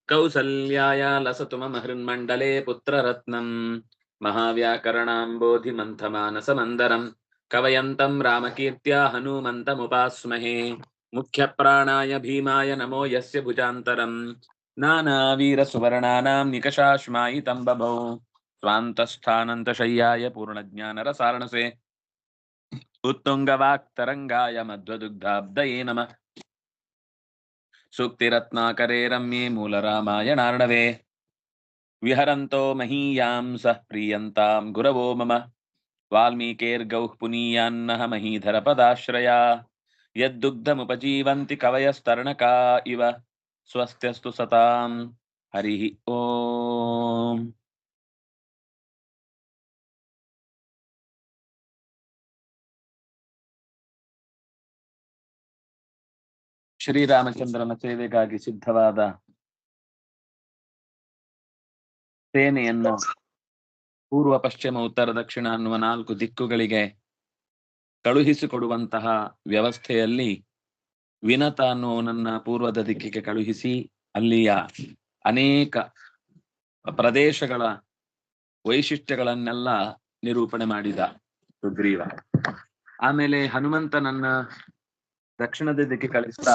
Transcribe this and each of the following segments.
ಕೌಸಲ್ಯಾಯ ಲಸತು ಮಮ ಹೃನ್ಮಂಡಲೇ ಪುತ್ರರತ್ನಂ ಮಹಾವ್ಯಾಕರಣಾಂಬೋಧಿಮಂಥಮಾನಸಮಂದರಂ ಕವಯಂತಂ ರಾಮಕೀರ್ತ್ಯಾ ಹನುಮಂತಮುಪಾಸ್ಮಹೇ ಮುಖ್ಯಪ್ರಾಣಾಯ ಭೀಮಾಯ ನಮೋ ಯಸ್ಯ ಭುಜಾಂತರಂ ನಾನಾವೀರಸುವರ್ಣಾನಾಂ ನಿಕಷಾಶ್ಮಾಯಿತಂ ಬಭೌ ಸ್ವಾಂತಸ್ಥಾನಂತಶಯ್ಯಾಯ ಪೂರ್ಣಜ್ಞಾನರಸಾರಣಸೆ उत्तुंगवाक्तरंगाय मध्वदुग्धाब्दये नमः सूक्तिरत्नाकरे रम्ये मूलरामायणार्णवे विहरन्तो महीयांसः प्रीयन्तां गुरवो मम वाल्मीकेर्गौः पुनीयान्नः महीधरपदाश्रया यद्दुग्धमुपजीवन्ति कवयस्तरणका इव स्वस्त्यस्तु सतां हरिः ओम् ಶ್ರೀರಾಮಚಂದ್ರನ ಸೇವೆಗಾಗಿ ಸಿದ್ಧವಾದ ಸೇನೆಯನ್ನು ಪೂರ್ವ ಪಶ್ಚಿಮ ಉತ್ತರ ದಕ್ಷಿಣ ಅನ್ನುವ 4 ದಿಕ್ಕುಗಳಿಗೆ ಕಳುಹಿಸಿಕೊಡುವಂತಹ ವ್ಯವಸ್ಥೆಯಲ್ಲಿ ವಿನತ ಅನ್ನುವನನ್ನ ಪೂರ್ವದ ದಿಕ್ಕಿಗೆ ಕಳುಹಿಸಿ ಅಲ್ಲಿಯ ಅನೇಕ ಪ್ರದೇಶಗಳ ವೈಶಿಷ್ಟ್ಯಗಳನ್ನೆಲ್ಲ ನಿರೂಪಣೆ ಮಾಡಿದ ಸುಗ್ರೀವ. ಆಮೇಲೆ ಹನುಮಂತನನ್ನ ದಕ್ಷಿಣದ ದಿಕ್ಕಿಗೆ ಕಳಿಸ್ತಾ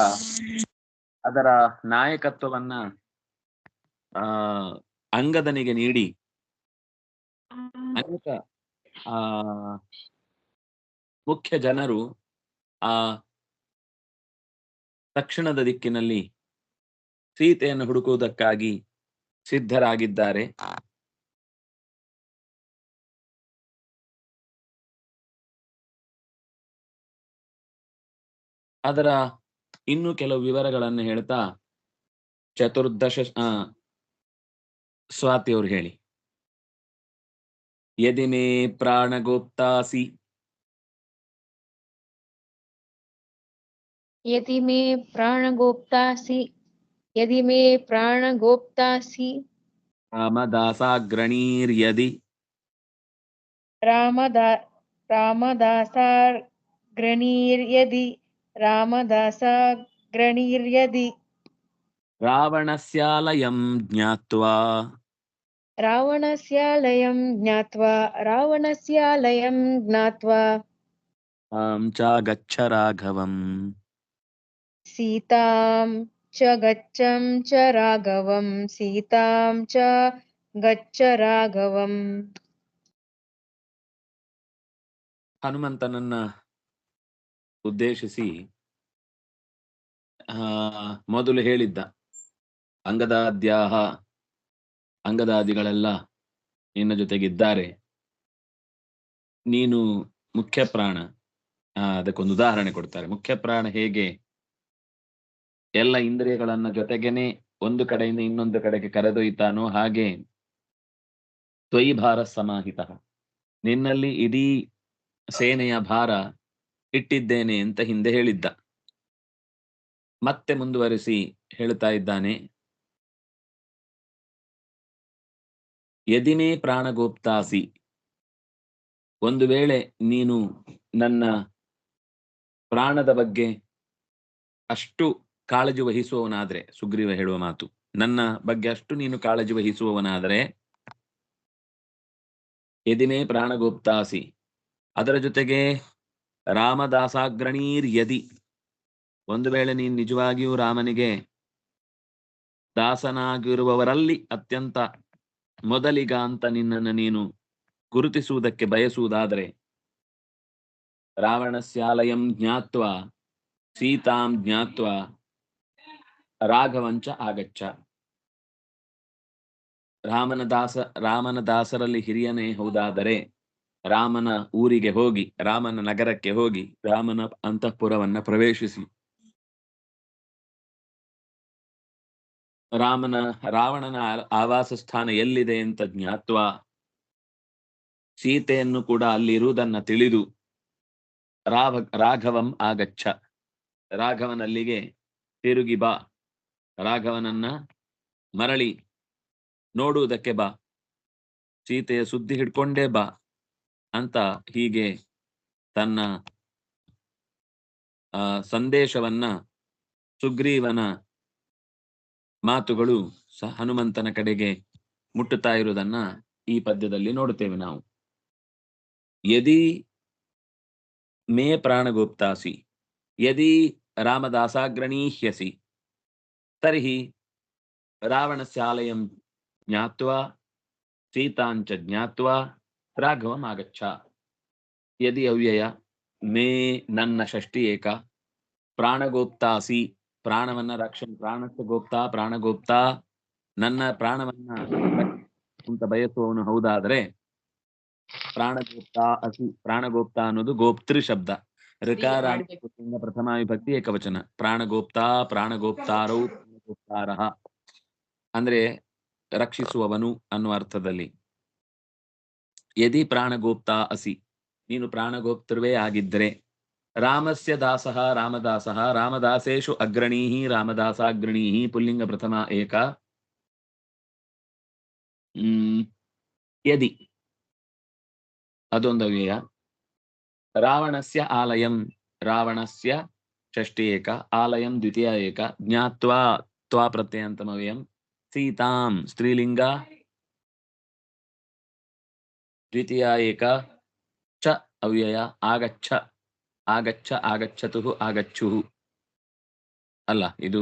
ಅದರ ನಾಯಕತ್ವವನ್ನ ಅಂಗದನಿಗೆ ನೀಡಿ ಅನೇಕ ಮುಖ್ಯ ಜನರು ಆ ದಕ್ಷಿಣದ ದಿಕ್ಕಿನಲ್ಲಿ ಸೀತೆಯನ್ನು ಹುಡುಕುವುದಕ್ಕಾಗಿ ಸಿದ್ಧರಾಗಿದ್ದಾರೆ. ಅದರ ಇನ್ನು ಕೆಲವು ವಿವರಗಳನ್ನು ಹೇಳ್ತಾ ಚತುರ್ದಶ ಸ್ವಾತಿ ಅವರು ಹೇಳಿ. ಯದಿ ಮೇ ಪ್ರಾಣಗೋಪ್ತಾಸಿ ಯದಿ ಮೇ ಪ್ರಾಣಗೋಪ್ತಾಸಿ ಯದಿ ಮೇ ಪ್ರಾಣಗೋಪ್ತಾಸಿ ರಾಮದಾಸಾಗ್ರಣೀರ್ಯದಿ ರಾಮದಾಸಾಗ್ರಣೀರ್ಯದಿ ರಾಮದಾಸಾಗ್ರಣೀರ್ಯದಿ ರಾವಣಸ್ಯಾಲಯಂ ಜ್ಞಾತ್ವಾ ರಾವಣಸ್ಯಾಲಯಂ ಜ್ಞಾತ್ವಾ ತಾಂ ಚ ಗಚ್ಚ ರಾಘವಂ ಸೀತಾಂ ಚ ಗಚ್ಚಂ ಚ ರಾಘವಂ ಸೀತಾಂ ಚ ಗಚ್ಚ ರಾಘವಂ. ಹನುಮಂತನನ್ನ ಉದ್ದೇಶಿಸಿ ಮೊದಲು ಹೇಳಿದ್ದ, ಅಂಗದಾದಿಗಳೆಲ್ಲ ನಿನ್ನ ಜೊತೆಗಿದ್ದಾರೆ, ನೀನು ಮುಖ್ಯ ಪ್ರಾಣ. ಅದಕ್ಕೊಂದು ಉದಾಹರಣೆ ಕೊಡ್ತಾರೆ. ಮುಖ್ಯ ಪ್ರಾಣ ಹೇಗೆ ಎಲ್ಲ ಇಂದ್ರಿಯಗಳನ್ನ ಜೊತೆಗೇನೆ ಒಂದು ಕಡೆಯಿಂದ ಇನ್ನೊಂದು ಕಡೆಗೆ ಕರೆದೊಯ್ತಾನೋ ಹಾಗೆ ತ್ವಯಿ ಭಾರ ಸಮಾಹಿತ, ನಿನ್ನಲ್ಲಿ ಇಡೀ ಸೇನೆಯ ಭಾರ ಇಟ್ಟಿದ್ದೇನೆ ಅಂತ ಹಿಂದೆ ಹೇಳಿದ್ದ. ಮತ್ತೆ ಮುಂದುವರಿಸಿ ಹೇಳ್ತಾ ಇದ್ದಾನೆ, ಯದಿಮೇ ಪ್ರಾಣಗೋಪ್ತಾಸಿ, ಒಂದು ವೇಳೆ ನೀನು ನನ್ನ ಪ್ರಾಣದ ಬಗ್ಗೆ ಅಷ್ಟು ಕಾಳಜಿ ವಹಿಸುವವನಾದ್ರೆ, ಸುಗ್ರೀವ ಹೇಳುವ ಮಾತು, ನನ್ನ ಬಗ್ಗೆ ಅಷ್ಟು ನೀನು ಕಾಳಜಿ ವಹಿಸುವವನಾದರೆ ಯದಿಮೇ ಪ್ರಾಣಗೋಪ್ತಾಸಿ, ಅದರ ಜೊತೆಗೆ ರಾಮದಾಸಾಗ್ರಣೀರ್ ಯದಿ, ಒಂದು ವೇಳೆ ನೀನು ನಿಜವಾಗಿಯೂ ರಾಮನಿಗೆ ದಾಸನಾಗಿರುವವರಲ್ಲಿ ಅತ್ಯಂತ ಮೊದಲಿಗ ಅಂತ ನಿನ್ನನ್ನು ನೀನು ಗುರುತಿಸುವುದಕ್ಕೆ ಬಯಸುವುದಾದರೆ ರಾವಣಸ್ಯಾಲಯಂ ಜ್ಞಾತ್ವಾ ಸೀತಾಂ ಜ್ಞಾತ್ವಾ ರಾಘವಂಚ ಆಗಚ್ಚ, ರಾಮನ ದಾಸರಲ್ಲಿ ಹಿರಿಯನೇ ಹೌದಾದರೆ ರಾಮನ ಊರಿಗೆ ಹೋಗಿ, ರಾಮನ ನಗರಕ್ಕೆ ಹೋಗಿ, ರಾಮನ ಅಂತಃಪುರವನ್ನ ಪ್ರವೇಶಿಸಿ, ರಾವಣನ ಆವಾಸ ಸ್ಥಾನ ಎಲ್ಲಿದೆ ಅಂತ ಜ್ಞಾತ್ವಾ, ಸೀತೆಯನ್ನು ಕೂಡ ಅಲ್ಲಿ ಇರುವುದನ್ನ ತಿಳಿದು ರಾಘವಂ ಆಗಚ್ಚ, ರಾಘವನಲ್ಲಿಗೆ ತಿರುಗಿ ಬಾ, ರಾಘವನನ್ನ ಮರಳಿ ನೋಡುವುದಕ್ಕೆ ಬಾ, ಸೀತೆಯ ಸುದ್ದಿ ಹಿಡ್ಕೊಂಡೇ ಬಾ ಅಂತ ಹೀಗೆ ತನ್ನ ಸಂದೇಶವನ್ನ ಸುಗ್ರೀವನ ಮಾತುಗಳು ಹನುಮಂತನ ಕಡೆಗೆ ಮುಟ್ಟುತ್ತಾ ಇರುವುದನ್ನ ಈ ಪದ್ಯದಲ್ಲಿ ನೋಡುತ್ತೇವೆ ನಾವು. ಯದಿ ಮೇ ಪ್ರಾಣಗುಪ್ತಾಸಿ ಯದಿ ರಾಮದಾಸಾಗ್ರಣೀಹ್ಯಸಿ ತರ್ಹಿ ರಾವಣಸ್ಯಾಲಯಂ ಜ್ಞಾತ್ವಾ ಸೀತಾಂಚ ಜ್ಞಾತ್ವಾ ರಾಘವಂ ಆಗಚ್ಚ. ಯದಿ ಅವ್ಯಯ ಮೇ ನನ್ನ ಷಷ್ಠಿ ಏಕ ಪ್ರಾಣಗೋಪ್ತಾಸಿ ಪ್ರಾಣವನ್ನ ಪ್ರಾಣಸ್ಥ ಗೋಪ್ತಾ ಪ್ರಾಣಗೋಪ್ತಾ ನನ್ನ ಪ್ರಾಣವನ್ನ ಅಂತ ಬಯಸುವವನು ಹೌದಾದರೆ ಪ್ರಾಣಗೋಪ್ತಾ ಅಸಿ ಪ್ರಾಣಗೋಪ್ತಾ ಅನ್ನೋದು ಗೋಪ್ತೃ ಶಬ್ದ. ಋಕಾರ ಪ್ರಥಮ ವಿಭಕ್ತಿ ಏಕವಚನ. ಪ್ರಾಣಗೋಪ್ತಾ ಪ್ರಾಣಗೋಪ್ತಾರೌ ಪ್ರಾಣಗೋಪ್ತಾರಃ ಅಂದ್ರೆ ರಕ್ಷಿಸುವವನು ಅನ್ನುವ ಅರ್ಥದಲ್ಲಿ. ಯದಿ ಪ್ರಾಣಗೋಪ್ತಾ ಅಸಿ ನೀನು ಪ್ರಾಣಗೋಪ್ತೃವೇ ಆಗಿದ್ದರೆ ರಾಮಸ್ಯ ದಾಸಃ ರಾಮದಾಸಃ ರಾಮದಾಸೇಷು ಅಗ್ರಣೀಃ ರಾಮದಾಸಾಗ್ರಣೀಃ ಪುಲ್ಲಿಂಗ ಪ್ರಥಮ ಏಕ ಯದಿ ಅದೊಂದು ಅವ್ಯಯ. ರಾವಣಸ್ಯ ಆಲಯಂ ರಾವಣಸ್ಯ ಷಷ್ಠಿ ಏಕ ಆಲಯಂ ದ್ವಿತೀಯ ಏಕ ಜ್ಞಾತ್ವಾ ತ್ವಾ ಪ್ರತ್ಯಯಂತಮವ್ಯಯಂ ಸೀತಾಂ ಸ್ತ್ರೀಲಿಂಗ ದ್ವಿತೀಯ ಏಕ ಚ ಅವ್ಯಯ ಆಗಚ್ಚ ಆಗಚ್ಚ ಆಗಚ್ಚತುಃ ಆಗಚ್ಚುಃ ಅಲ್ಲ, ಇದು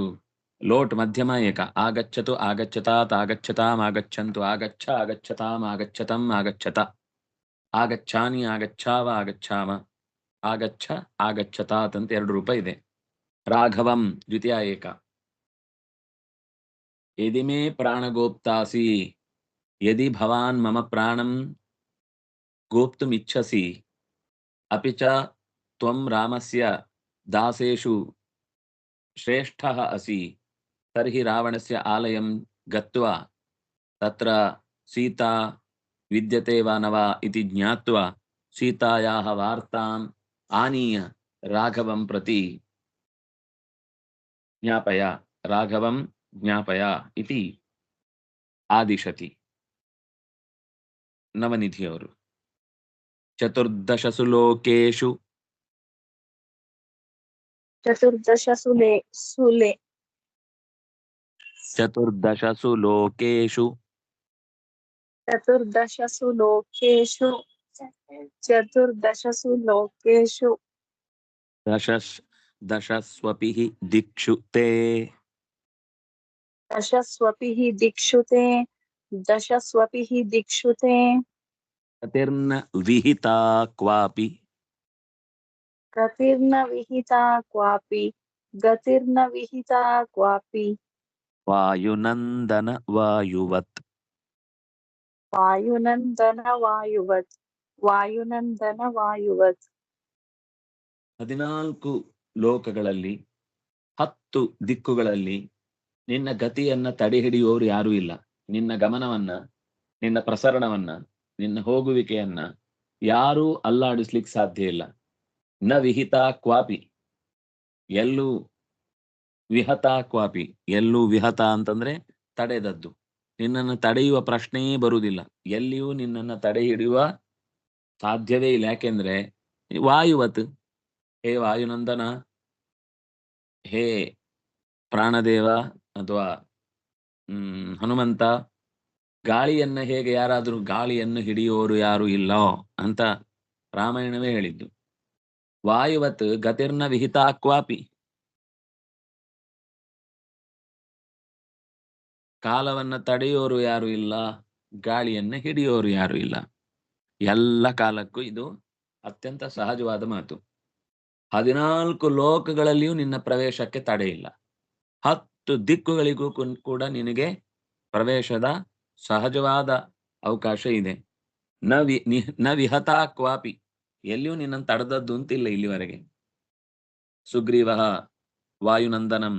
ಲೋಟ್ ಮಧ್ಯಮ ಏಕ ಆಗಚ್ಚತು ಆಗಚ್ಚತಾತ್ ಆಗಚ್ಚತಾಂ ಆಗಚ್ಚಂತು ಆಗಚ್ಚ ಆಗಚ್ಚತಾಂ ಆಗಚ್ಚತಂ ಆಗಚ್ಚತ ಆಗಚ್ಛಾನಿ ಆಗಚ್ಛಾವ ಆಗಚ್ಛಾಮ ಆಗಚ್ಚ ಆಗಚ್ಚತಾತ್ ಅಂತ 2 ರೂಪ ಇದೆ. ರಾಘವಂ ದ್ವಿತೀಯ ಏಕ ಯದಿ ಮೇ ಪ್ರಾಣಗೋಪ್ತಾಸಿ ಯದಿ ಭವಾನ್ ಮಮ ಪ್ರಾಣಂ ಗೋಪ್ತುಮಿಚ್ಛಸಿ ಅಪಿ ಚ ತ್ವಂ ರಾಮಸ್ಯ ದಾಸೇಷು ಶ್ರೇಷ್ಠಃ ಅಸಿ ತರ್ಹಿ ರಾವಣಸ್ಯ ಆಲಯಂ ಗತ್ವಾ ತತ್ರ ಸೀತಾ ವಿದ್ಯತೆ ವಾ ನ ವಾ ಇತಿ ಜ್ಞಾತ್ವಾ ಸೀತಾಯಾಃ ವಾರ್ತಾಂ ಆನೀಯ ರಾಘವಂ ಪ್ರತಿ ಜ್ಞಾಪಯ ರಾಘವಂ ಜ್ಞಾಪಯ ಇತಿ ಆದಿಶತಿ. ನವನಿಧಿಯವರು ಚತುರ್ದಶಸು ಲೋಕೇಶು ಚತುರ್ದಶಸು ಲೋಕೇಶು ದಶಸ್ವಪಿ ದಿಕ್ಷು ತೇ ಗತಿರ್ನ ವಿಹಿತಾ ಕ್ವಾಪಿ ವಾಯುನಂದನ ವಾಯುವತ್ 14 ಲೋಕಗಳಲ್ಲಿ 10 ದಿಕ್ಕುಗಳಲ್ಲಿ ನಿನ್ನ ಗತಿಯನ್ನ ತಡೆ ಹಿಡಿಯುವವರು ಯಾರೂ ಇಲ್ಲ. ನಿನ್ನ ಗಮನವನ್ನ, ನಿನ್ನ ಪ್ರಸರಣವನ್ನ, ನಿನ್ನ ಹೋಗುವಿಕೆಯನ್ನ ಯಾರೂ ಅಲ್ಲಾಡಿಸ್ಲಿಕ್ಕೆ ಸಾಧ್ಯ ಇಲ್ಲ. ನ ವಿಹಿತ ಕ್ವಾಪಿ ಎಲ್ಲೂ ವಿಹತ ಕ್ವಾಪಿ ಎಲ್ಲೂ ವಿಹತ ಅಂತಂದ್ರೆ ತಡೆದದ್ದು. ನಿನ್ನನ್ನು ತಡೆಯುವ ಪ್ರಶ್ನೆಯೇ ಬರುವುದಿಲ್ಲ. ಎಲ್ಲಿಯೂ ನಿನ್ನನ್ನು ತಡೆ ಹಿಡಿಯುವ ಸಾಧ್ಯವೇ ಇಲ್ಲ. ಯಾಕೆಂದ್ರೆ ವಾಯುವತ್ ಹೇ ವಾಯುನಂದನ, ಹೇ ಪ್ರಾಣದೇವ ಅಥವಾ ಹನುಮಂತ, ಗಾಳಿಯನ್ನ ಹೇಗೆ ಯಾರಾದರೂ ಗಾಳಿಯನ್ನು ಹಿಡಿಯುವವರು ಯಾರು ಇಲ್ಲೋ ಅಂತ ರಾಮಾಯಣವೇ ಹೇಳಿದ್ದು. ವಾಯುವತ್ ಗತಿರ್ನ ವಿಹಿತ ಕ್ವಾಪಿ ಕಾಲವನ್ನ ತಡೆಯೋರು ಯಾರು ಇಲ್ಲ, ಗಾಳಿಯನ್ನ ಹಿಡಿಯೋರು ಯಾರು ಇಲ್ಲ. ಎಲ್ಲ ಕಾಲಕ್ಕೂ ಇದು ಅತ್ಯಂತ ಸಹಜವಾದ ಮಾತು. 14 ಲೋಕಗಳಲ್ಲಿಯೂ ನಿನ್ನ ಪ್ರವೇಶಕ್ಕೆ ತಡೆ ಇಲ್ಲ. 10 ದಿಕ್ಕುಗಳಿಗೂ ಕೂಡ ನಿನಗೆ ಪ್ರವೇಶದ ಸಹಜವಾದ ಅವಕಾಶ ಇದೆ. ನ ವಿಹತ ಕ್ವಾಪಿ ಎಲ್ಲಿಯೂ ನಿನ್ನನ್ನು ತಡೆದದ್ದು ಅಂತಿಲ್ಲ ಇಲ್ಲಿವರೆಗೆ. ಸುಗ್ರೀವ ವಾಯುನಂದನಂ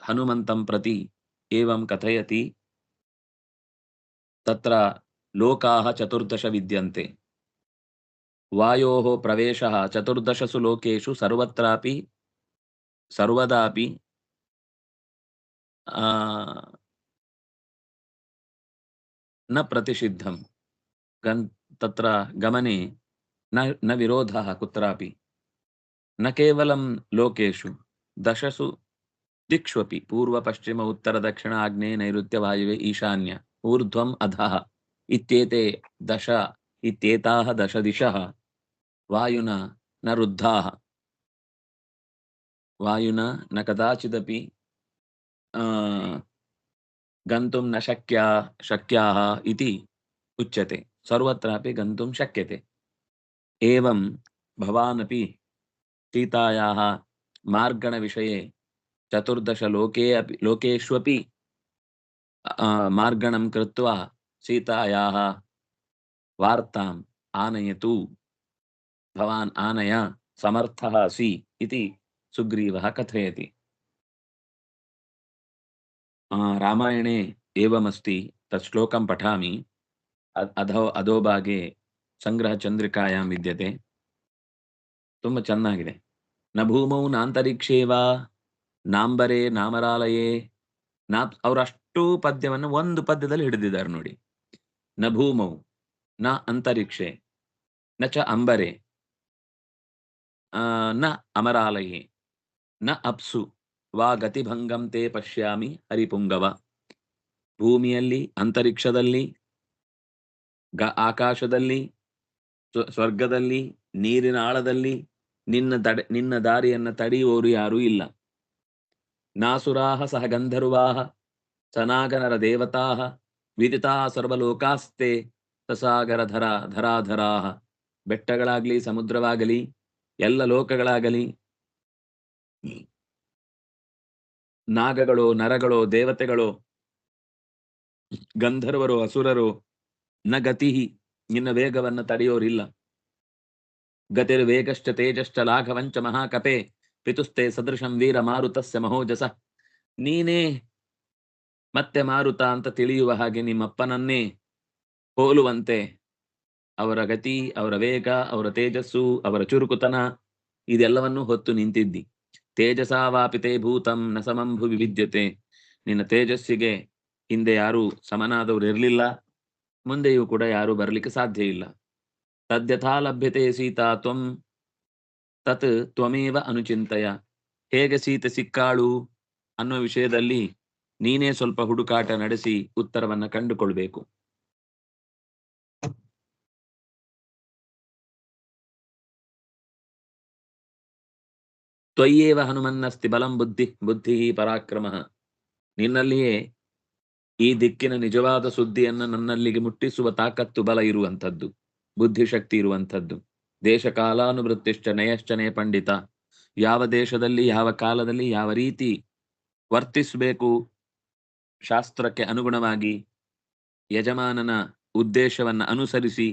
ಹನುಮಂತಂ ಪ್ರತಿ ಏವಂ ಕಥಯತಿ ತತ್ರ ಲೋಕಾಃ 14 ವಿದ್ಯಂತೆ ವಾಯೋಃ ಪ್ರವೇಶಃ 14 ಲೋಕೇಶು ಸರ್ವತ್ರಾಪಿ ಸರ್ವದಾಪಿ ನ ಪ್ರತಿಷಿದ್ಧಂ ತತ್ರ ಗಮನೆ ನ ವಿರೋಧಃ ಕುತ್ರಾಪಿ ನ ಕೇವಲಂ ಲೋಕೇಶು 10 ದಿಕ್ಷ್ವಪಿ ಪೂರ್ವ ಪಶ್ಚಿಮ ಉತ್ತರ ದಕ್ಷಿಣ ಆಗ್ನೇಯ ನೈಋತ್ಯ ವಾಯುವೆ ಈಶಾನ್ಯ ಊರ್ಧ್ವಂ ಅಧಃ ಇತ್ಯೇತಾಹ ದಶ ದಿಶಃ ವಾಯುನ ನ ರುದ್ಧಾಃ ವಾಯುನಾ ನ ಕದಾಚಿದಪಿ ಗಂತುಂ ನ ಶಕ್ಯಾಃ ಇತಿ ಉಚ್ಯತೆ ಸರ್ವತ್ರಾಪಿ ಗಂತುಂ ಶಕ್ಯತೆ ಏವಂ ಭವಾನಪಿ ಸೀತಾಯಾಃ ಮಾರ್ಗಣ ವಿಷये ಚತುರ್ದಶ ಲೋಕೇಷ್ವಪಿ ಮಾರ್ಗಣಂ ಕೃತ್ವಾ ಸೀತಾಯಾಃ ವಾರ್ತಾಂ ಆನಯತು ಭವಾನ್ ಆನಯ ಸಮರ್ಥಃ ಅಸಿ ಇತಿ ಸುಗ್ರೀವಃ ಕಥಯತಿ ರಾಮಾಯಣೆ ಏವಮಸ್ತಿ ತತ್ ಶ್ಲೋಕಂ ಪಠಾಮಿ ಅಧೋಭಾಗೆ ಸಂಗ್ರಹ ಚಂದ್ರಿಕಾಯಾಂ ವಿದ್ಯತೆ ತುಂಬಾ ಚೆನ್ನಾಗಿದೆ ನ ಭೂಮೌ ನಾಂತರಿಕ್ಷೇವಾ ನಾಂಬರೇ ನಾಮರಾಲಯೇ ಅವರಷ್ಟು ಪದ್ಯವನ್ನು ಒಂದು ಪದ್ಯದಲ್ಲಿ ಹಿಡಿದಿದ್ದಾರೆ ನೋಡಿ. ನ ಭೂಮೌ ನ ಅಂತರಿಕ್ಷೆ ನ ಚ ಅಂಬರೆ ನ ಅಮರಾಲಯೇ ನ ಅಪ್ಸು ವಾ ಗತಿಭಂಗಂ ತೇ ಪಶ್ಯಾಮಿ ಹರಿಪುಂಗವ. ಭೂಮಿಯಲ್ಲಿ, ಅಂತರಿಕ್ಷದಲ್ಲಿ, ಆಕಾಶದಲ್ಲಿ, ಸ್ವರ್ಗದಲ್ಲಿ, ನೀರಿನ ಆಳದಲ್ಲಿ ನಿನ್ನ ದಾರಿಯನ್ನು ತಡೆಯುವವರು ಯಾರೂ ಇಲ್ಲ. ನಾಸುರಾಹ ಸಹ ಗಂಧರ್ವಾಹ ಸನಾಗನರ ದೇವತಾಹ ವಿದಿತಾ ಸರ್ವಲೋಕಾಸ್ತೆ ಸಸಾಗರ ಧರಾಧರಾಹ. ಬೆಟ್ಟಗಳಾಗಲಿ, ಸಮುದ್ರವಾಗಲಿ, ಎಲ್ಲ ಲೋಕಗಳಾಗಲಿ, ನಾಗಗಳು, ನರಗಳು, ದೇವತೆಗಳು, ಗಂಧರ್ವರು, ಅಸುರರು, ನ ಗತಿ ನಿನ್ನ ವೇಗವನ್ನು ತಡೆಯೋರಿಲ್ಲ. ಗತಿರ್ ವೇಗಶ್ಚ ತೇಜಶ್ಚ ಲಾಘವಂಚ ಮಹಾಕಪೆ ಪಿತುಸ್ತೆ ಸದೃಶಂ ವೀರ ಮಾರುತಸ್ಯ ಮಹೋಜಸ. ನೀನೇ ಮತ್ತೆ ಮಾರುತ ಅಂತ ತಿಳಿಯುವ ಹಾಗೆ ನಿಮ್ಮಪ್ಪನನ್ನೇ ಹೋಲುವಂತೆ ಅವರ ಗತಿ, ಅವರ ವೇಗ, ಅವರ ತೇಜಸ್ಸು, ಅವರ ಚುರುಕುತನ ಇದೆಲ್ಲವನ್ನೂ ಹೊತ್ತು ನಿಂತಿದ್ದಿ. ತೇಜಸಾ ವಾಪಿತೇ ಭೂತಂ ನ ಸಮಂ ಭುವಿ ವಿದ್ಯತೆ. ನಿನ್ನ ತೇಜಸ್ಸಿಗೆ ಹಿಂದೆ ಯಾರೂ ಸಮನಾದವರು ಇರಲಿಲ್ಲ, ಮುಂದೆಯೂ ಕೂಡ ಯಾರೂ ಬರಲಿಕ್ಕೆ ಸಾಧ್ಯ ಇಲ್ಲ. ತದ್ಯಥಾ ಲಭ್ಯತೆ ಸೀತಾ ತ್ವಂ ತತ್ ತ್ವಮೇವ ಅನುಚಿಂತಯ. ಹೇಗೆ ಸೀತೆ ಸಿಕ್ಕಾಳು ಅನ್ನೋ ವಿಷಯದಲ್ಲಿ ನೀನೇ ಸ್ವಲ್ಪ ಹುಡುಕಾಟ ನಡೆಸಿ ಉತ್ತರವನ್ನ ಕಂಡುಕೊಳ್ಬೇಕು. ತ್ವಯ್ಯೇವ ಹನುಮನ್ನಸ್ತಿ ಬಲಂ ಬುದ್ಧಿ ಪರಾಕ್ರಮ. ನಿನ್ನಲ್ಲಿಯೇ ಈ ದಿಕ್ಕಿನ ನಿಜವಾದ ಸುದ್ದಿಯನ್ನು ನನ್ನಲ್ಲಿಗೆ ಮುಟ್ಟಿಸುವ ತಾಕತ್ತು, ಬಲ ಇರುವಂಥದ್ದು, ಬುದ್ಧಿಶಕ್ತಿ ಇರುವಂಥದ್ದು. ದೇಶ ಕಾಲಾನುವೃತ್ತಿಶ್ಚ ನಯಶ್ಚನೇ ಪಂಡಿತ. ಯಾವ ದೇಶದಲ್ಲಿ, ಯಾವ ಕಾಲದಲ್ಲಿ ಯಾವ ರೀತಿ ವರ್ತಿಸಬೇಕು, ಶಾಸ್ತ್ರಕ್ಕೆ ಅನುಗುಣವಾಗಿ ಯಜಮಾನನ ಉದ್ದೇಶವನ್ನ ಅನುಸರಿಸಿ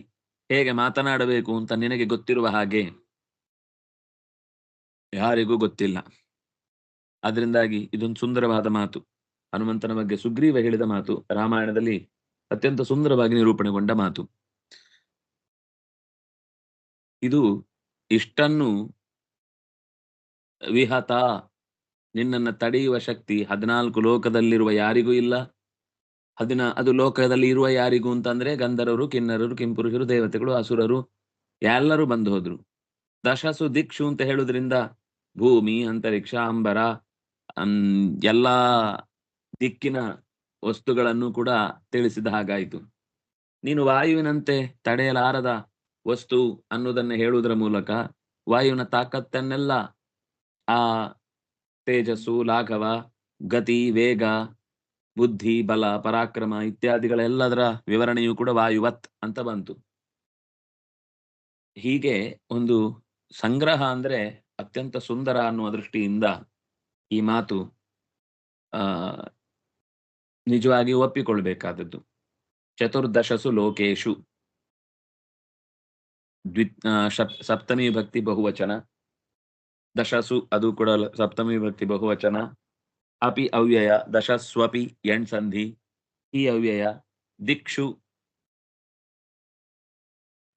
ಹೇಗೆ ಮಾತನಾಡಬೇಕು ಅಂತ ನಿನಗೆ ಗೊತ್ತಿರುವ ಹಾಗೆ ಯಾರಿಗೂ ಗೊತ್ತಿಲ್ಲ. ಅದರಿಂದಾಗಿ ಇದೊಂದು ಸುಂದರವಾದ ಮಾತು. ಹನುಮಂತನ ಬಗ್ಗೆ ಸುಗ್ರೀವ ಹೇಳಿದ ಮಾತು ರಾಮಾಯಣದಲ್ಲಿ ಅತ್ಯಂತ ಸುಂದರವಾಗಿ ನಿರೂಪಣೆಗೊಂಡ ಮಾತು. ಇದು ಇಷ್ಟನ್ನು ವಿಹತ, ನಿನ್ನನ್ನು ತಡೆಯುವ ಶಕ್ತಿ 14 ಲೋಕದಲ್ಲಿರುವ ಯಾರಿಗೂ ಇಲ್ಲ. ಅದು ಲೋಕದಲ್ಲಿ ಇರುವ ಯಾರಿಗೂ ಅಂತಂದ್ರೆ ಗಂಧರ್ವರು, ಕಿನ್ನರರು, ಕಿಂಪುರುಷರು, ದೇವತೆಗಳು, ಅಸುರರು ಎಲ್ಲರೂ ಬಂದು ಹೋದ್ರು. ದಶಸು ದಿಕ್ಷು ಅಂತ ಹೇಳುದ್ರಿಂದ ಭೂಮಿ, ಅಂತರಿಕ್ಷ, ಅಂಬರ, ಎಲ್ಲಾ ದಿಕ್ಕಿನ ವಸ್ತುಗಳನ್ನು ಕೂಡ ತಿಳಿಸಿದ ಹಾಗಾಯಿತು. ನೀನು ವಾಯುವಿನಂತೆ ತಡೆಯಲಾರದ ವಸ್ತು ಅನ್ನೋದನ್ನು ಹೇಳುವುದರ ಮೂಲಕ ವಾಯುವಿನ ತಾಕತ್ತನ್ನೆಲ್ಲ, ಆ ತೇಜಸ್ಸು, ಲಾಘವ, ಗತಿ, ವೇಗ, ಬುದ್ಧಿ, ಬಲ, ಪರಾಕ್ರಮ ಇತ್ಯಾದಿಗಳೆಲ್ಲದರ ವಿವರಣೆಯೂ ಕೂಡ ವಾಯುವತ್ ಅಂತ ಬಂತು. ಹೀಗೆ ಒಂದು ಸಂಗ್ರಹ ಅಂದ್ರೆ ಅತ್ಯಂತ ಸುಂದರ ಅನ್ನುವ ದೃಷ್ಟಿಯಿಂದ ಈ ಮಾತು ನಿಜವಾಗಿ ಒಪ್ಪಿಕೊಳ್ಬೇಕಾದದ್ದು. ಚತುರ್ದಶಸು ಲೋಕೇಶು, ಸಪ್ತಮಿ ವಿಭಕ್ತಿ ಬಹುವಚನ. ದಶಸು ಅದು ಕೂಡ ಸಪ್ತಮಿ ವಿಭಕ್ತಿ ಬಹುವಚನ. ಅಪಿ ಅವ್ಯಯ, ದಶಸ್ವಪಿ ಎಣ್ ಸಂಧಿ, ಈ ಅವ್ಯಯ. ದಿಕ್ಷು,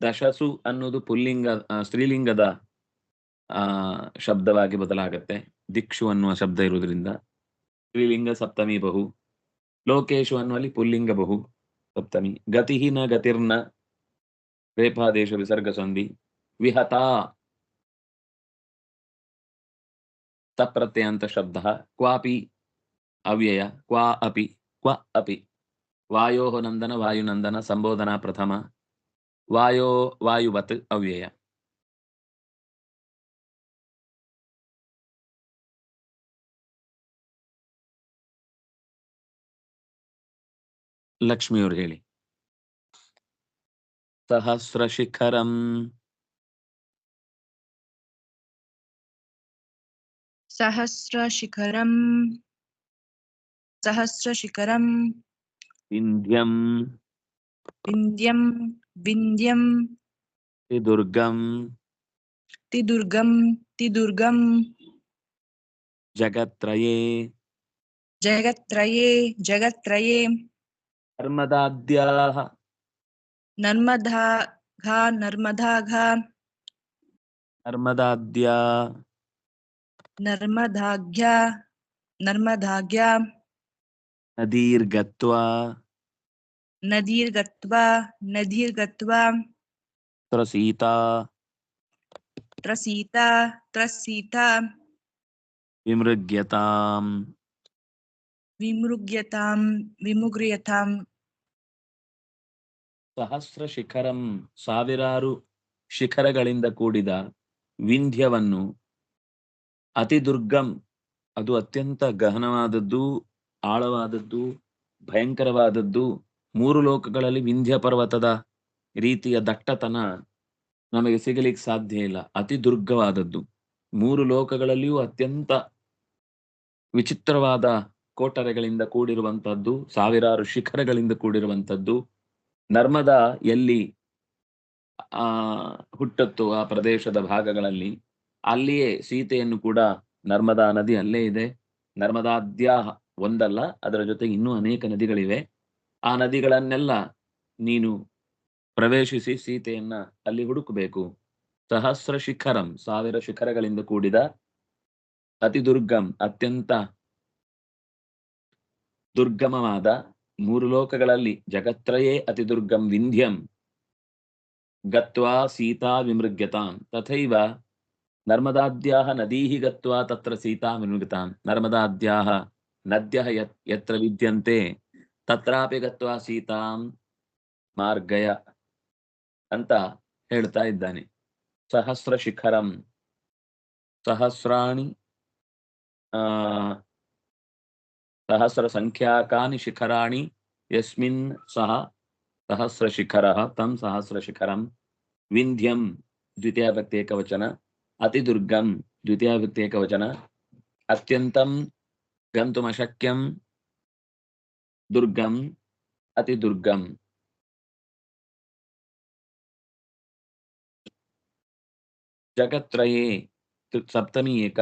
ದಶಸು ಅನ್ನೋದು ಪುಲ್ಲಿಂಗ, ಸ್ತ್ರೀಲಿಂಗದ ಶಬ್ದವಾಗಿ ಬದಲಾಗತ್ತೆ. ದಿಕ್ಷು ಅನ್ನುವ ಶಬ್ದ ಇರುವುದರಿಂದ ಸ್ತ್ರೀಲಿಂಗ ಸಪ್ತಮಿ ಬಹು. ಲೋಕೇಶು ಅನ್ನುವಲ್ಲಿ ಪುಲ್ಲಿಂಗ ಬಹು ಸಪ್ತಮಿ. ಗತಿಹೀನ, ಗತಿರ್ನ ರೇಫಾದೇಶ ವಿಸರ್ಗ ಸಂಧಿ. ವಿಹತ ತಪ್ರತ್ಯಯಾಂತ ಶಬ್ದ ಕ್ವಾಪಿ ಅವ್ಯಯ ಕ್ವಾ ಅಪಿ ಕ್ವ ಅಪಿ ವಾಯೋ ನಂದನ ವಾಯುನಂದನ ಸಂಬೋಧನಾ ಪ್ರಥಮ ವಾಯೋ ವಾಯುವತ್ ಅವ್ಯಯ. ಲಕ್ಷ್ಮಿಯವರು ಹೇಳಿ. ಸಹಸ್ರಶಿಖರಂ सहस्रशिखरं सहस्रशिखरं ವಿಂಧ್ಯಂ विन्ध्यं विन्ध्यं ದುರ್ಗಂ तिदुर्गं तिदुर्गं ಜಗತ್ರಯೇ जगत्त्रये जगत्त्रये ನರ್ಮದಾದ್ಯಾಃ नर्मदाघा नर्मदाघा ನರ್ಮದಾದ್ಯಾ नर्मदाघ्या नर्मदाघ्या ನದೀರ್ಗತ್ವಾ नदीर्गत्वा नदीर्गत्वा ತ್ರಸೀತಾ त्रसीता त्रसीता ವಿಮೃಗ್ಯತಾಂ विमृग्यतां विमुग्र्यतां ಸಹಸ್ರ ಶಿಖರಂ ಸಾವಿರಾರು ಶಿಖರಗಳಿಂದ ಕೂಡಿದ ವಿಂಧ್ಯವನ್ನು ಅತಿ ದುರ್ಗಂ ಅದು ಅತ್ಯಂತ ಗಹನವಾದದ್ದು, ಆಳವಾದದ್ದು, ಭಯಂಕರವಾದದ್ದು. 3 ಲೋಕಗಳಲ್ಲಿ ವಿಂಧ್ಯ ಪರ್ವತದ ರೀತಿಯ ದಟ್ಟತನ ನಮಗೆ ಸಿಗಲಿಕ್ಕೆ ಸಾಧ್ಯ ಇಲ್ಲ. ಅತಿ ದುರ್ಗವಾದದ್ದು. 3 ಲೋಕಗಳಲ್ಲಿಯೂ ಅತ್ಯಂತ ವಿಚಿತ್ರವಾದ ಕೋಟರೆಗಳಿಂದ ಕೂಡಿರುವಂತಹದ್ದು, ಸಾವಿರಾರು ಶಿಖರಗಳಿಂದ ಕೂಡಿರುವಂತದ್ದು. ನರ್ಮದಾ ಎಲ್ಲಿ ಹುಟ್ಟತ್ತೋ ಆ ಪ್ರದೇಶದ ಭಾಗಗಳಲ್ಲಿ ಅಲ್ಲಿಯೇ ಸೀತೆಯನ್ನು ಕೂಡ ನರ್ಮದಾ ನದಿ ಅಲ್ಲೇ ಇದೆ. ನರ್ಮದಾದ್ಯಾಹ ಒಂದಲ್ಲ, ಅದರ ಜೊತೆಗೆ ಇನ್ನೂ ಅನೇಕ ನದಿಗಳಿವೆ. ಆ ನದಿಗಳನ್ನೆಲ್ಲ ನೀನು ಪ್ರವೇಶಿಸಿ ಸೀತೆಯನ್ನ ಅಲ್ಲಿ ಹುಡುಕಬೇಕು. ಸಹಸ್ರ ಶಿಖರಂ 1000 ಶಿಖರಗಳಿಂದ ಕೂಡಿದ ಅತಿ ದುರ್ಗಂ ಅತ್ಯಂತ ದುರ್ಗಮವಾದ 3 ಲೋಕಗಳಲ್ಲಿ ಜಗತ್ರಯೇ ಅತಿ ದುರ್ಗಂ ವಿಂಧ್ಯಂ ಗತ್ವಾ ಸೀತಾ ವಿಮೃಗ್ಯತಾಂ ತಥೈವ ನರ್ಮದಾದ್ಯಾಹ ನದೀಃ ಗತ್ವಾ ತತ್ರ ಸೀತಾ ವಿಮೃಗ್ಯತಾಂ. ನರ್ಮದಾದ್ಯಾಹ ನದ್ಯಃ ಯತ್ರ ವಿದ್ಯಂತೆ ತತ್ರಾಪಿ ಗತ್ವಾ ಸೀತಾಂ ಮಾರ್ಗಯ ಅಂತ ಹೇಳ್ತಾ ಇದ್ದಾನೆ. ಸಹಸ್ರ ಶಿಖರಂ ಸಹಸ್ರಾಣಿ ಸಹಸ್ರ ಸಂಖ್ಯಾಕಾನಿ ಶಿಖರಾಣಿ ಯಸ್ಮಿನ್ ಸಹ ಸಹಸ್ರ ಶಿಖರಃ ತಂ ಸಹಸ್ರ ಶಿಖರಂ ವಿಂಧ್ಯಂ ದ್ವಿತೀಯ ವಿಭಕ್ತಿ ಏಕವಚನ ಅತಿ ದುರ್ಗಂ ದ್ವಿತೀಯ ವಿಭಕ್ತಿ ಏಕವಚನ ಅತ್ಯಂತಂ ಗಂತುಮಶಕ್ಯಂ ದುರ್ಗಂ ಅತಿ ದುರ್ಗಂ. ಜಗತ್ರಯೇ ಸಪ್ತಮಿ ಏಕ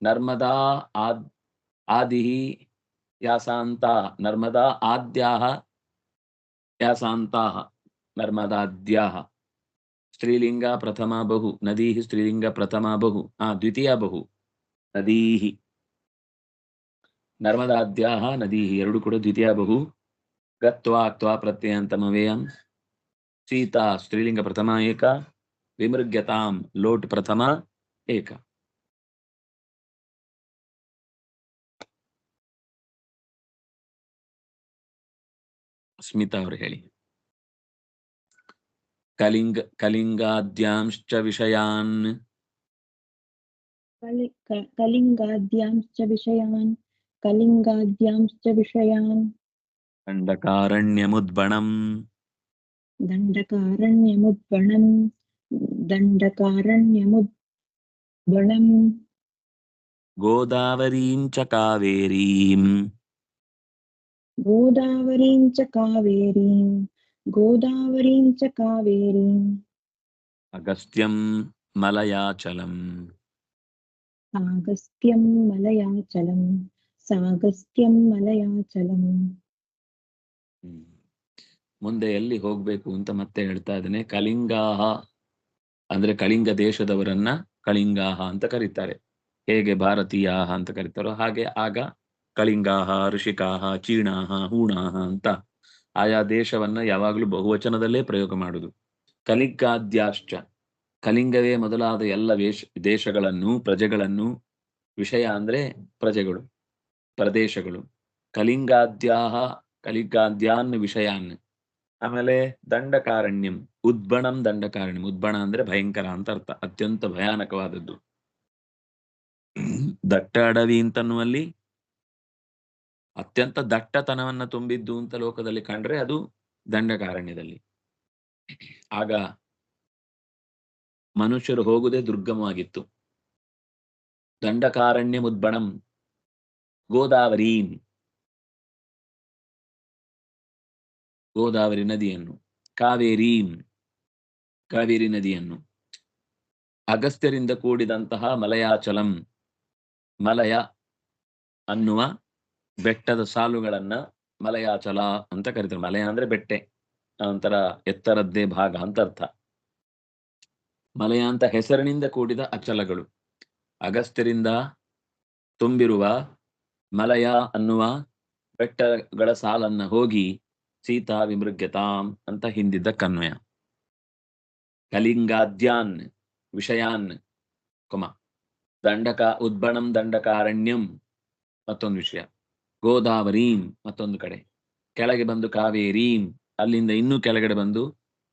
ನರ್ಮದಾ ಆದಿಃ ಯಾಸಾಂತಾ ನರ್ಮದಾ ಆದ್ಯಾಃ ಯಾಸಾಂತಾಃ ನರ್ಮದಾದ್ಯಾಃ ಸ್ತ್ರೀಲಿಂಗ ಪ್ರಥಮ ಬಹು ನದೀಃ ಸ್ತ್ರೀಲಿಂಗ ಪ್ರಥಮ ಬಹು ದ್ವಿತೀಯ ಬಹು ನದೀಃ ನರ್ಮದಾದ್ಯಾಃ ನದೀಃ ಎರಡು ಕೂಡ ದ್ವಿತೀಯ ಬಹು. ಗತ್ವಾ ಕ್ತ್ವಾ ಪ್ರತ್ಯಯಾಂತಮವ್ಯಯಂ ಸೀತಾ ಸ್ತ್ರೀಲಿಂಗ ಪ್ರಥಮ ಏಕ ವಿಮೃಗ್ಯತಾಂ ಲೋಟ್ ಪ್ರಥಮ ಏಕ. ಸ್ಮಿತಾ ಅವರು ಹೇಳಿ. ಕಲಿಂಗಾದ್ಯಾಂಶ್ಚ ವಿಷಯಾನ್ कलिङ्गाद्यांश्च विषयान् कलिङ्गाद्यांश्च विषयान् ದಂಡಕಾರಣ್ಯಮುದ್ಬಣಂ दण्डकारण्यमुद्बणम् ಗೋದಾವರೀಂ ಚ ಕಾವೇರೀಂ गोदावरीं च कावेरीं ಅಗಸ್ತ್ಯಂ ಮಲಯಾಚಲಂ ಸಾಗಸ್ತ್ಯಂ ಮಲಯಾಚಲಂ. ಮುಂದೆ ಎಲ್ಲಿ ಹೋಗ್ಬೇಕು ಅಂತ ಮತ್ತೆ ಹೇಳ್ತಾ ಇದ್ದೇನೆ. ಕಲಿಂಗಾಹ ಅಂದ್ರೆ ಕಳಿಂಗ ದೇಶದವರನ್ನ ಕಳಿಂಗಾಹ ಅಂತ ಕರೀತಾರೆ. ಹೇಗೆ ಭಾರತೀಯಾಹ ಅಂತ ಕರೀತಾರೋ ಹಾಗೆ ಆಗ ಕಳಿಂಗಾಹ, ಋಷಿಕಾಹ, ಚೀಣಾಹ, ಹೂಣಾಹ ಅಂತ ಆಯಾ ದೇಶವನ್ನ ಯಾವಾಗಲೂ ಬಹುವಚನದಲ್ಲೇ ಪ್ರಯೋಗ ಮಾಡುದು. ಕಲಿಂಗಾದ್ಯಾಶ್ಚ ಕಲಿಂಗವೇ ಮೊದಲಾದ ಎಲ್ಲ ದೇಶಗಳನ್ನು ಪ್ರಜೆಗಳನ್ನು ವಿಷಯ ಅಂದ್ರೆ ಪ್ರಜೆಗಳು, ಪ್ರದೇಶಗಳು. ಕಲಿಂಗಾದ್ಯಾನ್ ವಿಷಯಾನ್. ಆಮೇಲೆ ದಂಡಕಾರಣ್ಯಂ, ಉದ್ಬಣಂ ದಂಡಕಾರಣ್ಯಂ. ಉದ್ಬಣ ಅಂದ್ರೆ ಭಯಂಕರ ಅಂತ ಅರ್ಥ, ಅತ್ಯಂತ ಭಯಾನಕವಾದದ್ದು. ದಟ್ಟ ಅಡವಿ ಅಂತನ್ನುವಲ್ಲಿ ಅತ್ಯಂತ ದಟ್ಟತನವನ್ನ ತುಂಬಿದ್ದು ಅಂತ ಲೋಕದಲ್ಲಿ ಕಂಡ್ರೆ ಅದು ದಂಡಕಾರಣ್ಯದಲ್ಲಿ. ಆಗ ಮನುಷ್ಯರು ಹೋಗುವುದೇ ದುರ್ಗಮವಾಗಿತ್ತು. ದಂಡಕಾರಣ್ಯ ಉದ್ಬಣಂ ಗೋದಾವರೀಂ, ಗೋದಾವರಿ ನದಿಯನ್ನು, ಕಾವೇರೀಂ, ಕಾವೇರಿ ನದಿಯನ್ನು, ಅಗಸ್ತ್ಯರಿಂದ ಕೂಡಿದಂತಹ ಮಲಯಾಚಲಂ, ಮಲಯ ಅನ್ನುವ ಬೆಟ್ಟದ ಸಾಲುಗಳನ್ನ ಮಲಯಾಚಲ ಅಂತ ಕರೀತಾರೆ. ಮಲಯ ಅಂದ್ರೆ ಬೆಟ್ಟೆ, ಒಂಥರ ಎತ್ತರದ್ದೇ ಭಾಗ ಅಂತ ಅರ್ಥ. ಮಲಯ ಅಂತ ಹೆಸರಿನಿಂದ ಕೂಡಿದ ಅಚಲಗಳು. ಅಗಸ್ತ್ಯರಿಂದ ತುಂಬಿರುವ ಮಲಯ ಅನ್ನುವ ಬೆಟ್ಟಗಳ ಸಾಲನ್ನ ಹೋಗಿ ಸೀತಾ ವಿಮೃಗ್ಯತಾಂ ಅಂತ ಹಿಂದಿದ್ದ ಕನ್ವಯ. ಕಲಿಂಗಾದ್ಯಾನ್ ವಿಷಯಾನ್, ಉದ್ಬಣಂ ದಂಡಕಾರಣ್ಯಂ ಮತ್ತೊಂದು ವಿಷಯ, ಗೋದಾವರೀಂ ಮತ್ತೊಂದು ಕಡೆ, ಕೆಳಗೆ ಬಂದು ಕಾವೇರೀಂ, ಅಲ್ಲಿಂದ ಇನ್ನೂ ಕೆಳಗಡೆ ಬಂದು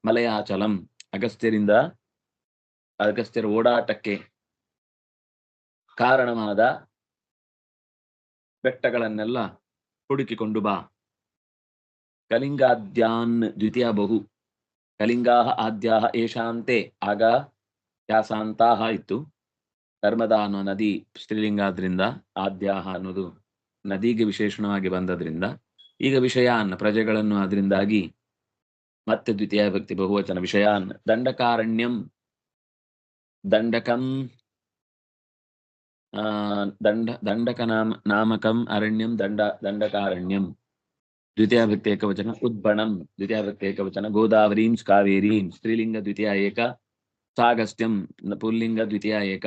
ಮಲಯಾಚಲಂ. ಅಗಸ್ತ್ಯರ ಓಡಾಟಕ್ಕೆ ಕಾರಣವಾದ ಬೆಟ್ಟಗಳನ್ನೆಲ್ಲ ಹುಡುಕಿಕೊಂಡು ಬಾ. ಕಲಿಂಗಾದ್ಯಾನ್ ದ್ವಿತೀಯ ಬಹು, ಕಲಿಂಗಾಹ ಆದ್ಯಾಹ ಏಷಾಂತೆ, ಆಗ ಯಾಸಾಂತಾಹ ಇತ್ತು. ನರ್ಮದಾ ಅನ್ನೋ ನದಿ ಸ್ತ್ರೀಲಿಂಗಾದ್ರಿಂದ, ಆದ್ಯಾಹ ಅನ್ನೋದು ನದಿಗೆ ವಿಶೇಷಣವಾಗಿ ಬಂದದ್ರಿಂದ, ಈಗ ವಿಷಯಾನ್ ಪ್ರಜೆಗಳನ್ನು ಅದರಿಂದಾಗಿ ಮತ್ತೆ ದ್ವಿತೀಯ ಭಕ್ತಿ ಬಹುವಚನ ವಿಷಯಾನ್. ದಂಡಕಾರಣ್ಯಂ, ದಂಡಕಂ ದಂಡಕ ನಾಮಕಂ ಅರಣ್ಯಂ ದಂಡಕಾರಣ್ಯಂ ದ್ವಿತೀಯ ಭಕ್ತಿ ಏಕವಚನ. ಉದ್ಬಣಂ ದ್ವಿತೀಯ ಭಕ್ತಿ ಏಕವಚನ. ಗೋದಾವರೀಂ ಕಾವೇರೀಂ ಸ್ತ್ರೀಲಿಂಗ ದ್ವಿತೀಯ ಏಕ. ಸಾಗಸ್ತ್ಯಂ ಪುಲ್ಲಿಂಗ ದ್ವಿತೀಯ ಏಕ.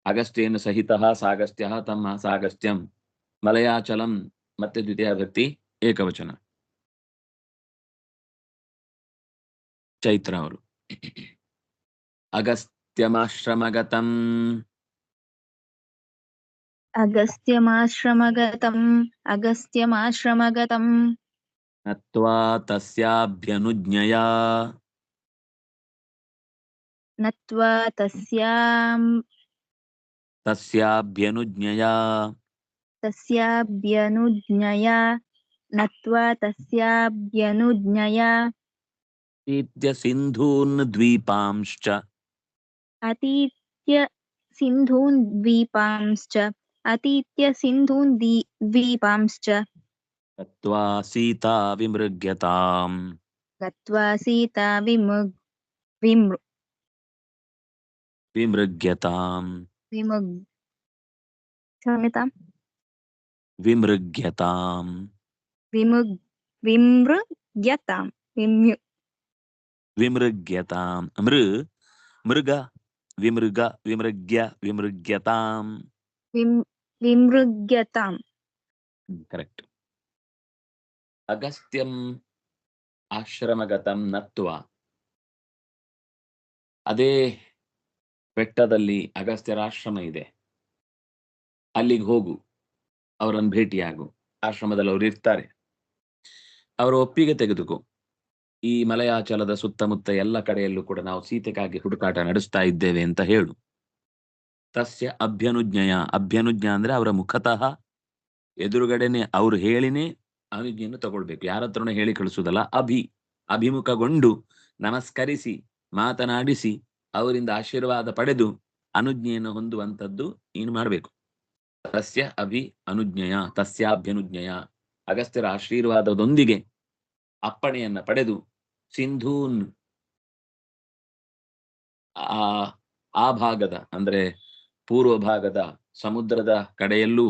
ಅಗಸ್ತ್ಯೇನ ಸಹಿತ ಸಾಗಸ್ತ್ಯ ತಮ್ಮ ಸಾಗಸ್ತ್ಯಂ. ಮಲಯಾಚಲಂ ಮತ್ತೆ ದ್ವಿತೀಯ ಭಕ್ತಿ ಏಕವಚನ. ಚೈತ್ರ ಅವರು ಅಗಸ್ತ್ಯಮಾಶ್ರಮಗತಂ, ಅಗಸ್ತ್ಯಮಾಶ್ರಮಗತಂ ನತ್ವಾ ತಸ್ಯಾಭ್ಯನುಜ್ಞಯಾ, ನತ್ವಾ ತಸ್ಯಾಭ್ಯನುಜ್ಞಯಾ ನತ್ವಾ ತಸ್ಯಾಭ್ಯನುಜ್ಞಯಾ ಅತೀತ್ಯ ಸಿಂಧೂನ್ ದ್ವೀಪಾಂಶ್ಚ, ಅತೀತ್ಯ ಸಿಂಧೂನ್ ದ್ವೀಪಾಂಶ್ಚ ಗತ್ವಾ ಸೀತಾ ವಿಮೃಗ್ಯತಾಂ. ಗತ್ವಾ ಸೀತಾ ವಿಮೃಗ್ಯತಾಂ ಕ್ಷಮ್ಯತಾಂ ವಿಮೃಗ್ಯತಾಂ ವಿಮೃಗ್ಯತಾಂ ವಿಮೃಗ್ಯತಾಂ. ಮೃಗ ವಿಮೃಗ್ಯ ವಿಮೃಗ್ಯತಾಂ. ವಿಮೃಗ್ಯತಾಂ. ಕರೆಕ್ಟ್. ಅಗಸ್ತ್ಯಂ ಆಶ್ರಮಗತಂ ನತ್ವ, ಅದೇ ಬೆಟ್ಟದಲ್ಲಿ ಅಗಸ್ತ್ಯರ ಆಶ್ರಮ ಇದೆ, ಅಲ್ಲಿಗೆ ಹೋಗು, ಅವರನ್ನು ಭೇಟಿಯಾಗು. ಆಶ್ರಮದಲ್ಲಿ ಅವರು ಇರ್ತಾರೆ, ಅವರ ಒಪ್ಪಿಗೆ ತೆಗೆದುಕೋ. ಈ ಮಲಯಾಚಲದ ಸುತ್ತಮುತ್ತ ಎಲ್ಲ ಕಡೆಯಲ್ಲೂ ಕೂಡ ನಾವು ಸೀತೆಗಾಗಿ ಹುಡುಕಾಟ ನಡೆಸ್ತಾ ಇದ್ದೇವೆ ಅಂತ ಹೇಳು. ತಸ್ಯ ಅಭ್ಯನುಜ್ಞಯ, ಅಭ್ಯನುಜ್ಞ ಅಂದ್ರೆ ಅವರ ಮುಖತಃ ಎದುರುಗಡೆನೆ ಅವ್ರು ಹೇಳಿನೇ ಅನುಜ್ಞೆಯನ್ನು ತಗೊಳ್ಬೇಕು, ಯಾರ ಹತ್ರನೂ ಹೇಳಿ ಕಳಿಸುವುದಲ್ಲ. ಅಭಿಮುಖಗೊಂಡು ನಮಸ್ಕರಿಸಿ ಮಾತನಾಡಿಸಿ ಅವರಿಂದ ಆಶೀರ್ವಾದ ಪಡೆದು ಅನುಜ್ಞೆಯನ್ನು ಹೊಂದುವಂಥದ್ದು ನೀನು ಮಾಡಬೇಕು. ತಸ್ಯ ಅನುಜ್ಞೆಯ ತಸ್ಯಾಭ್ಯನುಜ್ಞೆಯ, ಅಗಸ್ತ್ಯರ ಆಶೀರ್ವಾದದೊಂದಿಗೆ ಅಪ್ಪಣೆಯನ್ನ ಪಡೆದು ಸಿಂಧೂನ್, ಆ ಭಾಗದ ಅಂದ್ರೆ ಪೂರ್ವ ಭಾಗದ ಸಮುದ್ರದ ಕಡೆಯಲ್ಲೂ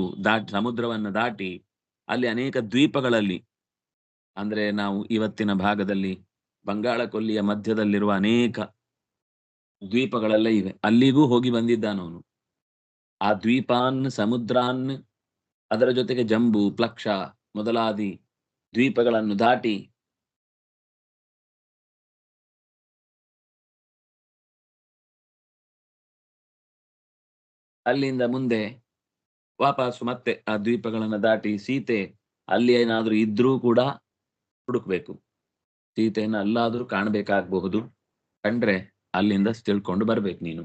ಸಮುದ್ರವನ್ನು ದಾಟಿ ಅಲ್ಲಿ ಅನೇಕ ದ್ವೀಪಗಳಲ್ಲಿ, ಅಂದ್ರೆ ನಾವು ಇವತ್ತಿನ ಭಾಗದಲ್ಲಿ ಬಂಗಾಳ ಕೊಲ್ಲಿಯ ಮಧ್ಯದಲ್ಲಿರುವ ಅನೇಕ ದ್ವೀಪಗಳೆಲ್ಲ ಇವೆ, ಅಲ್ಲಿಗೂ ಹೋಗಿ ಬಂದಿದ್ದಾನವನು. ಆ ದ್ವೀಪಾನ್ ಸಮುದ್ರಾನ್, ಅದರ ಜೊತೆಗೆ ಜಂಬೂ ಪ್ಲಕ್ಷ ಮೊದಲಾದಿ ದ್ವೀಪಗಳನ್ನು ದಾಟಿ ಅಲ್ಲಿಂದ ಮುಂದೆ ವಾಪಸ್ ಮತ್ತೆ ಆ ದ್ವೀಪಗಳನ್ನ ದಾಟಿ ಸೀತೆ ಅಲ್ಲಿ ಏನಾದ್ರೂ ಇದ್ರೂ ಕೂಡ ಹುಡುಕ್ಬೇಕು. ಸೀತೆಯನ್ನು ಅಲ್ಲಾದ್ರೂ ಕಾಣ್ಬೇಕಾಗಬಹುದು, ಕಂಡ್ರೆ ಅಲ್ಲಿಂದ ತಿಳ್ಕೊಂಡು ಬರ್ಬೇಕು ನೀನು.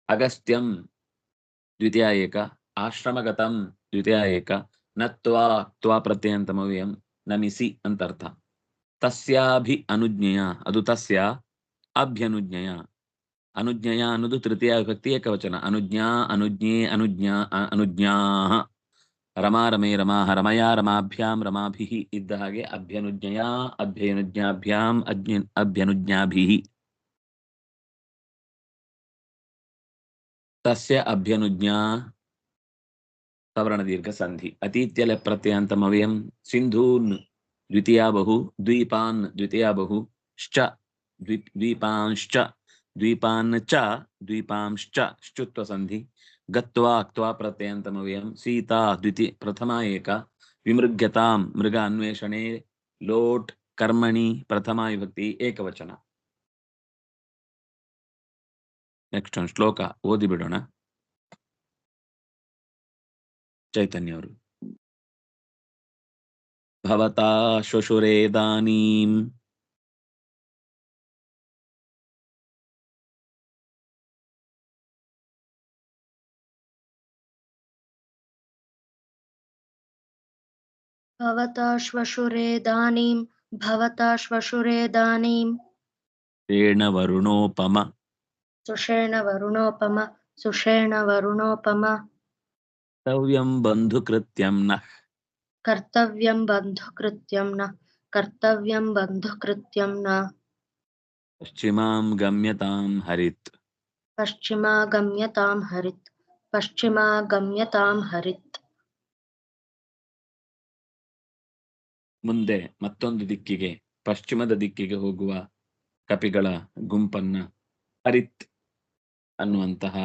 ಅಗಸ್ತ್ಯಂ ದ್ವಿತೀಯ ಏಕ, ಆಶ್ರಮಗತಂ ದ್ವಿತೀಯ ಏಕ, ನತ್ವಾ ತ್ವಾ ಪ್ರತ್ಯಯಂತಮವ್ಯಯಂ ನಮಿಸಿ ಅಂತ ಅರ್ಥ. ತಸ್ಯಾಭಿ ಅನುಜ್ಞೆಯ, ಅದು ತಸ್ಯ, ಅಭ್ಯನುಜ್ಞೆಯ, ಅನುಜ್ಞೆಯ ಅನ್ನೋದು ತೃತೀಯ ವಿಭಕ್ತಿ ಏಕವಚನ. ಅನುಜ್ಞಾ ಅನುಜ್ಞೆ ಅನುಜ್ಞಾ ಅನುಜ್ಞಾ, ರಮಾ ರಮೇ ರಮಾಹ ರಮಯಾ ರಮಾಭ್ಯಾಂ ರಮಾಭಿಃ ಇದ್ದ ಹಾಗೆ ಅಭ್ಯನುಜ್ಞೆಯ ಅಭ್ಯನುಜ್ಞಾಭ್ಯಾಂ ಅಭ್ಯನುಜ್ಞಾಭಿಃ. ತಸ್ಯ ಅಭ್ಯನುಜ್ಞಾ ಸವರ್ಣ ದೀರ್ಘ ಸಂಧಿ. ಅತೀತ್ಯಲ ಪ್ರತ್ಯಯಾಂತಮವ್ಯಯಂ ಸಿಂಧೂನ್ ದ್ವಿತೀಯ ಬಹು, ದ್ವೀಪಾನ್ ದ್ವಿತೀಯ ಬಹು, ಶ್ಚ ದ್ವೀಪಾಂಶ್ಚ ದ್ವೀಪಾನ್ ಚ ದ್ವೀಪಾಂಶ್ಚ ಶ್ಚುತ್ವ ಸಂಧಿ. ಗತ್ವಾ ಕ್ತ್ವಾ ಪ್ರತ್ಯಯಾಂತಮವ್ಯಯಂ ಸೀತಾ ಪ್ರಥಮ ಏಕ, ವಿಮೃಗ್ಯತಾಂ ಮೃಗ ಅನ್ವೇಷಣೆ ಲೋಟ್ ಕರ್ಮಣಿ ಪ್ರಥಮ ವಿಭಕ್ತಿ ಏಕವಚನ. ನೆಕ್ಸ್ಟ್ ಒಂದು ಶ್ಲೋಕ ಓದಿ ಬಿಡೋಣ. ಚೈತನ್ಯ ಅವರು. ಭವತಾ ಶ್ವಶುರೇದಾನೀಂ भवता श्वशुरेदानीं भवता श्वशुरेदानीं ೇಣ ವರುಣೋಪಮ सुषेण वरुणोपम सुषेण वरुणोपम ಕರ್ತವ್ಯಂ ಬಂಧುಕೃತ್ಯಂ ನಃ कर्तव्यं बन्धुकृत्यं न कर्तव्यं बन्धुकृत्यं न ಪಶ್ಚಿಮಾಂ ಗಮ್ಯತಾಂ ಹರಿತ್. पश्चिमागम्यतां हरित् पश्चिमागम्यतां हरित्. ಮುಂದೆ ಮತ್ತೊಂದು ದಿಕ್ಕಿಗೆ, ಪಶ್ಚಿಮದ ದಿಕ್ಕಿಗೆ ಹೋಗುವ ಕಪಿಗಳ ಗುಂಪನ್ನ ಹರಿತ್ ಅನ್ನುವಂತಹ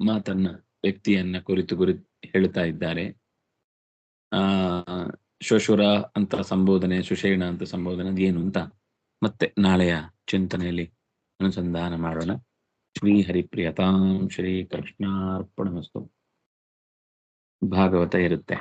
ಮಾತನ್ನ, ವ್ಯಕ್ತಿಯನ್ನ ಕುರಿತು ಹೇಳ್ತಾ ಇದ್ದಾರೆ. ಶ್ವಶುರ ಅಂತ ಸಂಬೋಧನೆ, ಸುಷೇಣ ಅಂತ ಸಂಬೋಧನೆ ಏನು ಅಂತ ಮತ್ತೆ ನಾಳೆಯ ಚಿಂತನೆಯಲ್ಲಿ ಅನುಸಂಧಾನ ಮಾಡೋಣ. ಶ್ರೀ ಹರಿಪ್ರಿಯತಾಂ ಶ್ರೀ ಕೃಷ್ಣಾರ್ಪಣಮಸ್ತು. ಭಾಗವತ ಇರುತ್ತೆ.